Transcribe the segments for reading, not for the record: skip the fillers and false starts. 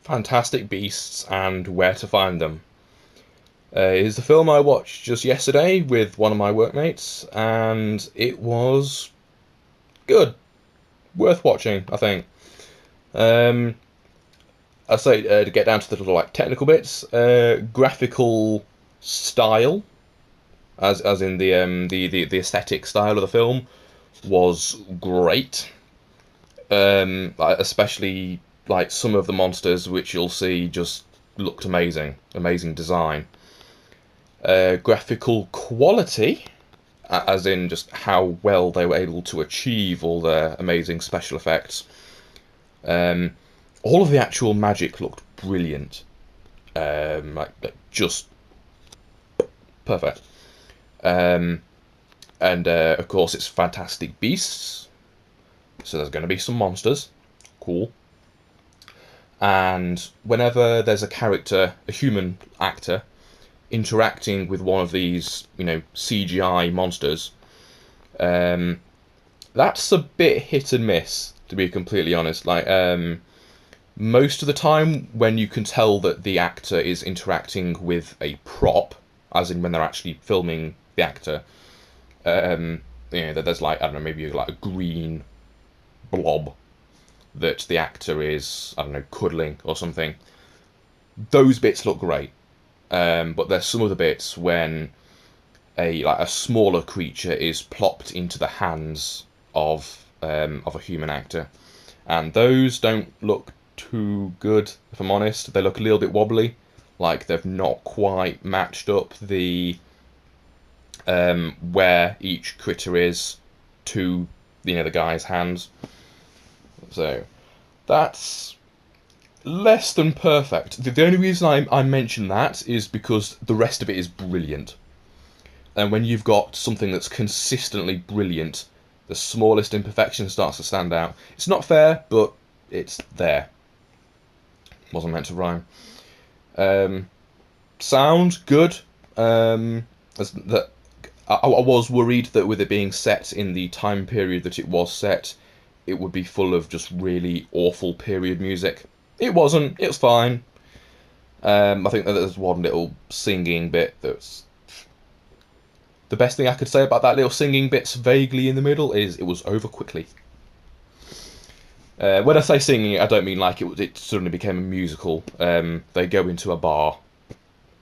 Fantastic Beasts and Where to Find Them. Is the film I watched just yesterday with one of my workmates, and it was good, worth watching. I think. Um, I say to get down to the little technical bits, graphical style, as in the aesthetic style of the film, was great. Especially some of the monsters, which you'll see just looked amazing design. Graphical quality, as in just how well they were able to achieve all their amazing special effects. Um, all of the actual magic looked brilliant, just perfect. Um, and of course, it's Fantastic Beasts, so there's going to be some monsters. Cool. And whenever there's a character, a human actor, interacting with one of these, CGI monsters, um, that's a bit hit and miss, to be completely honest. Most of the time, when you can tell that the actor is interacting with a prop, as in when they're actually filming the actor, that there's I don't know, maybe like a green blob that the actor is, I don't know, cuddling or something. Those bits look great. But there's some of the bits when a smaller creature is plopped into the hands of a human actor, and those don't look too good. If I'm honest, they look a little bit wobbly, like they've not quite matched up the where each critter is to the guy's hands. So that's less than perfect. The only reason I mention that is because the rest of it is brilliant. And when you've got something that's consistently brilliant, the smallest imperfection starts to stand out. It's not fair, but it's there. Wasn't meant to rhyme. Sound good. As that I was worried that with it being set in the time period that it was set, it would be full of just really awful period music. It wasn't. It's fine. I think that there's one little singing bit that's the best thing I could say about that little singing bit's vaguely in the middle is it was over quickly. When I say singing, I don't mean like it suddenly became a musical. They go into a bar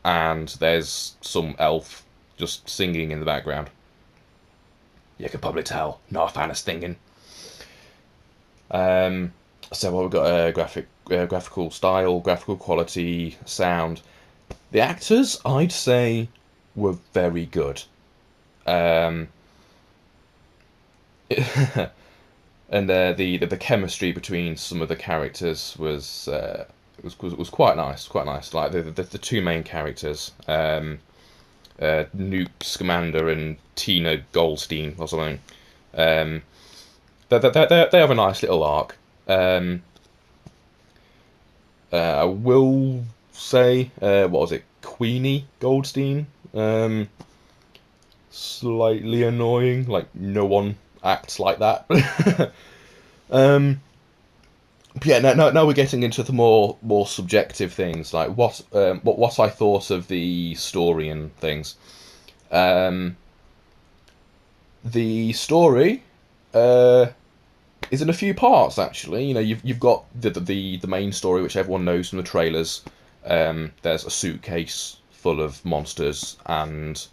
and there's some elf just singing in the background. You can probably tell, not a fan of singing. So what we've got graphical style, graphical quality, sound. The actors, I'd say, were very good. Um, and the chemistry between some of the characters was quite nice, quite nice. Like the two main characters, Newt Scamander and Tina Goldstein or something. Um, they have a nice little arc. Um, I will say, what was it, Queenie Goldstein? Slightly annoying. Like no one acts like that. um, but yeah, now we're getting into the more subjective things, like what I thought of the story and things. Um, the story is in a few parts actually. You've got the main story, which everyone knows from the trailers. There's a suitcase full of monsters, and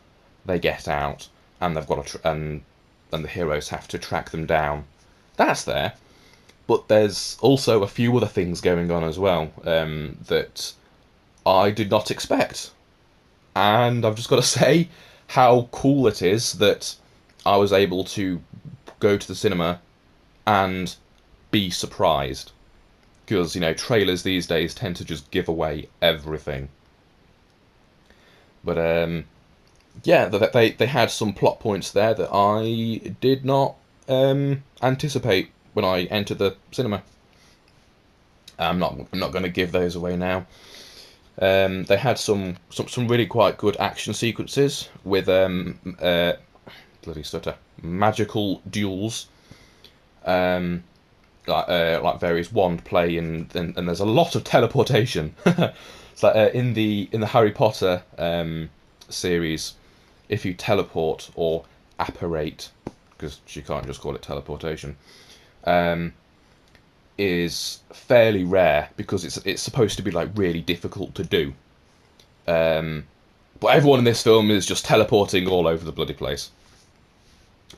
they get out, and they've got and the heroes have to track them down. That's there, but there's also a few other things going on as well, that I did not expect, and I've just got to say how cool it is that I was able to go to the cinema and be surprised, because trailers these days tend to just give away everything. But yeah, they had some plot points there that I did not anticipate when I entered the cinema. I'm not going to give those away now. They had some really quite good action sequences with bloody stutter, magical duels. Um, like various wand play, and there's a lot of teleportation. It's like in the Harry Potter series, if you teleport or apparate, because you can't just call it teleportation, um, is fairly rare because it's supposed to be like really difficult to do. But everyone in this film is just teleporting all over the bloody place.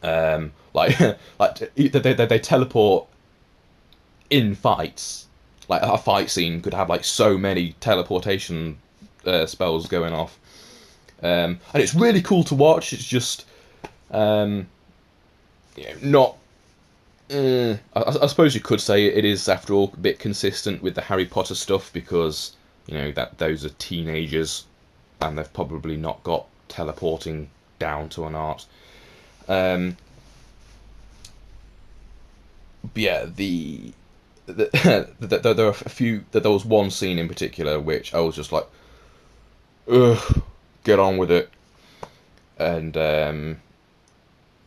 Like like they teleport in fights. Like a fight scene could have like so many teleportation spells going off, and it's really cool to watch. It's just not. I suppose you could say it is, after all, a bit consistent with the Harry Potter stuff because that those are teenagers, and they've probably not got teleporting down to an art. But yeah, there are a few. There was one scene in particular which I was just like, ugh, get on with it, and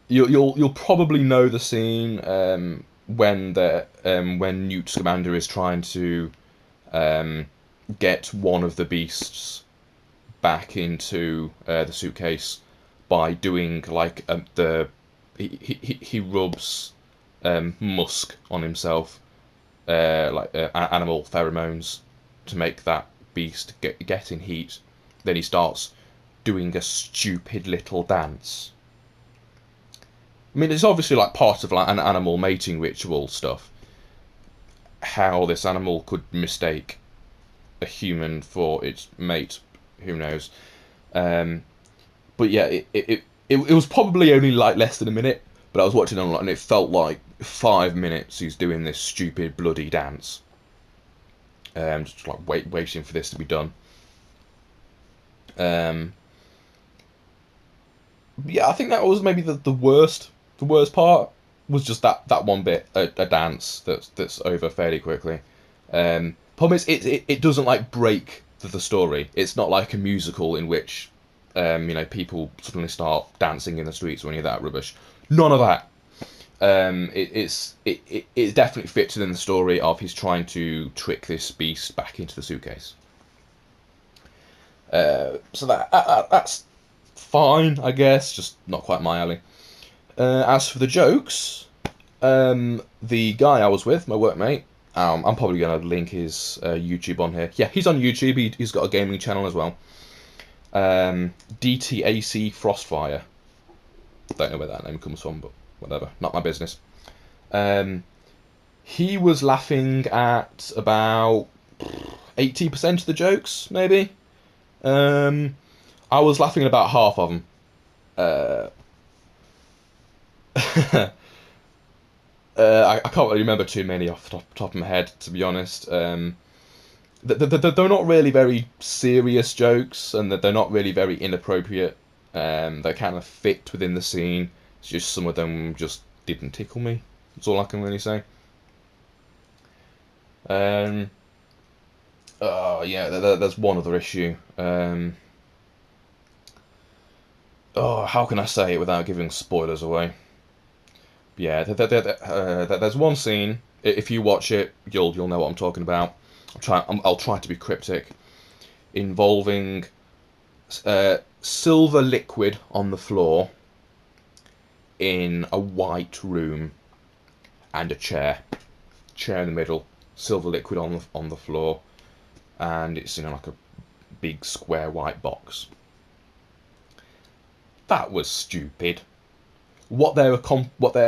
you'll probably know the scene when Newt Scamander is trying to get one of the beasts back into the suitcase by doing like he rubs musk on himself, animal pheromones, to make that beast get in heat. Then he starts doing a stupid little dance. I mean, it's obviously like part of like an animal mating ritual stuff. How this animal could mistake a human for its mate, who knows? But yeah, it was probably only like less than a minute, but I was watching online and it felt like 5 minutes he's doing this stupid bloody dance. Just like waiting for this to be done. Yeah, I think that was maybe the worst. The worst part was just that one bit, a dance that's over fairly quickly. Problem is, it doesn't like break the story. It's not like a musical in which people suddenly start dancing in the streets or any of that rubbish. None of that. It definitely fits within the story of he's trying to trick this beast back into the suitcase. So that's fine, I guess. Just not quite my alley. As for the jokes, the guy I was with, my workmate, I'm probably going to link his YouTube on here. Yeah, he's on YouTube. He's got a gaming channel as well. DTAC Frostfire. Don't know where that name comes from, but whatever. Not my business. He was laughing at about 80% of the jokes, maybe. I was laughing at about half of them. I can't really remember too many off the top of my head, to be honest. They're not really very serious jokes, and they're not really very inappropriate. They kind of fit within the scene. It's just some of them just didn't tickle me. That's all I can really say. Yeah, there's one other issue. How can I say it without giving spoilers away? Yeah, there's one scene. If you watch it, you'll know what I'm talking about. I'll try to be cryptic. Involving silver liquid on the floor in a white room and a chair in the middle. Silver liquid on the floor, and it's like a big square white box. That was stupid. What they're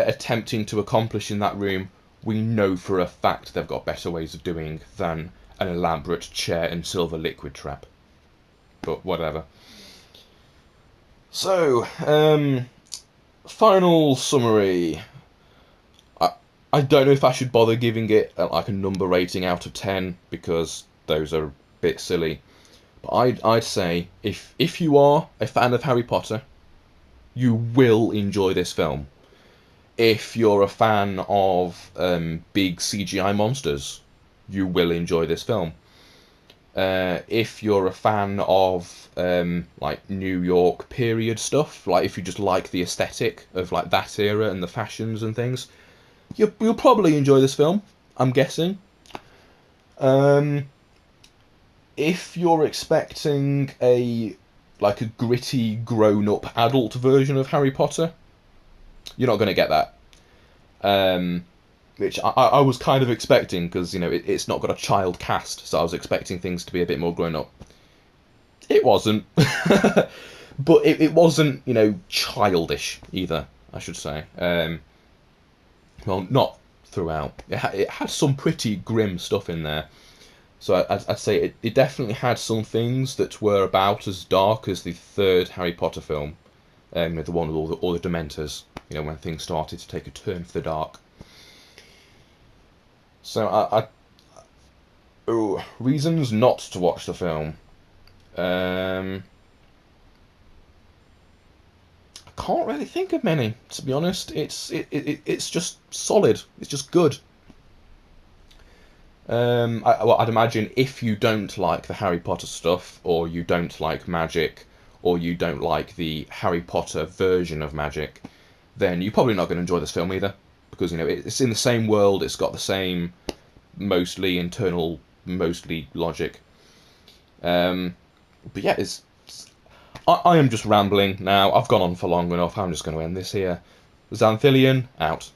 attempting to accomplish in that room, we know for a fact they've got better ways of doing than an elaborate chair and silver liquid trap. But whatever. So, final summary. I don't know if I should bother giving it like a number rating out of 10 because those are a bit silly. But I'd say if you are a fan of Harry Potter, you will enjoy this film. If you're a fan of big CGI monsters, you will enjoy this film. If you're a fan of like New York period stuff, like if you just like the aesthetic of like that era and the fashions and things, You'll probably enjoy this film, I'm guessing. Um, if you're expecting a gritty, grown-up adult version of Harry Potter, you're not going to get that. Which I was kind of expecting, because it's not got a child cast, so I was expecting things to be a bit more grown up. It wasn't, but it wasn't childish either, I should say. Well, not throughout. It had some pretty grim stuff in there. So I'd say it definitely had some things that were about as dark as the third Harry Potter film, the one with all the Dementors. When things started to take a turn for the dark. So reasons not to watch the film. I can't really think of many, to be honest. It's just solid. It's just good. I'd imagine if you don't like the Harry Potter stuff, or you don't like magic, or you don't like the Harry Potter version of magic, then you're probably not going to enjoy this film either. Because, it's in the same world, it's got the same mostly internal, mostly logic. But yeah, I am just rambling now. I've gone on for long enough. I'm just going to end this here. Xanthillion, out.